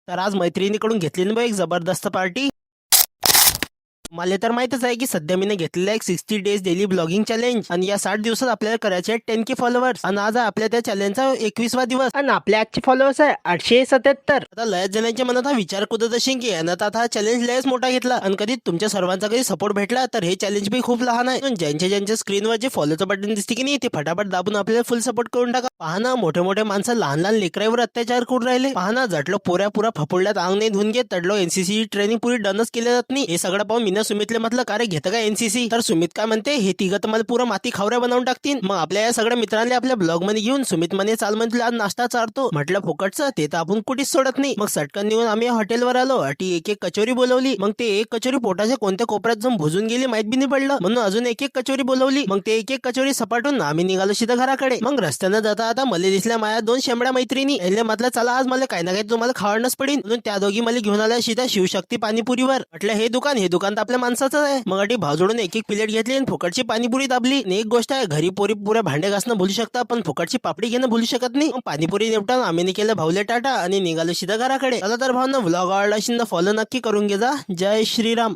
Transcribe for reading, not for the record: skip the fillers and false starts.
तर आज मैत्रिणीकडून घेतली ना एक जबरदस्त पार्टी। मला तर माहितच आहे की सध्या मी घेतलेला एक 60 डेज डेली ब्लॉगिंग चॅलेंज आणि या 60 दिवसात आपल्याला करायचे आहेत 10K फॉलोअर्स आणि आज आहे आपल्या त्या चॅलेंजचा 21वा दिवस आणि आपल्या आजचे फॉलोअर्स आहे 877। आता लयच जणांच्या मनात हा विचार कुदत असेल की यानं आता हा चॅलेंज लयच मोठा घेतला आणि कधी तुमच्या सर्वांचा कधी सपोर्ट भेटला तर हे चॅलेंज बी खूप लहान आहे। ज्यांच्या स्क्रीनवर जे फॉलोचं बटन दिसते की नाही ते फटाफट दाबून आपल्याला फुल सपोर्ट करून टाका। पहा ना मोठे मोठे माणसं लहान लहान लेकरांवर अत्याचार करून राहिले। पहा ना जटलो पोऱ्या पुरा फपुडल्यात अंग नाही धुवून घेत तडलो एनसीसी ट्रेनिंग पुरी डनच केली जात नाही। हे सगळं पाहून मीना सुमितले म्हटलं का रे घेतं का एनसीसी तर सुमित काय म्हणते हे तिघं तर मला पुरा माती खावऱ्या बनवून टाकतील। मग आपल्या या सगळ्या मित्रांना आपल्या ब्लॉग मध्ये घेऊन सुमित म्हणे चाल म्हणजे तुला आज नाश्ता चारतो म्हटलं फुकटचं ते तर आपण कुठेच सोडत नाही। मग सटकन निघून आम्ही हॉटेलवर आलो अटी एक एक कचोरी बोलवली। मग ते एक कचोरी पोटाच्या कोणत्या कोपऱ्यात जाऊन भुजून गेली माहित बी नाही पडलं म्हणून अजून एक एक कचोरी बोलवली। मग ते एक एक कचोरी सपाटून आम्ही निघालो सीधा घराकडे। मग रस्त्यानं जाता आता मला दिसल्या माझ्या दोन शेंबड्या मैत्रिणी यायला म्हटलं चला आज मला काही ना काही तुम्हाला खावणच पडेल म्हणून त्या दोघी मला घेऊन आल्या सीधा शिवशक्ती पाणीपुरीवर। म्हटलं हे दुकान तर आपल्या माणसाचं आहे। मग अटी भाव जोडून एक एक प्लेट घेतली आणि फुकटची पाणीपुरी दाबली। एक गोष्ट आहे घरी पोरी पुऱ्या भांडे घासणं भूलू शकता पण फुकटची पापडी घेणं भूलू शकत नाही। पाणीपुरी निपटान आम्ही केलं भाऊले टाटा आणि निघालो सीधा घराकडे। चला तर भावना व्लॉग आवडला असेल तर फॉलो नक्की करून घे जा। जय श्रीराम।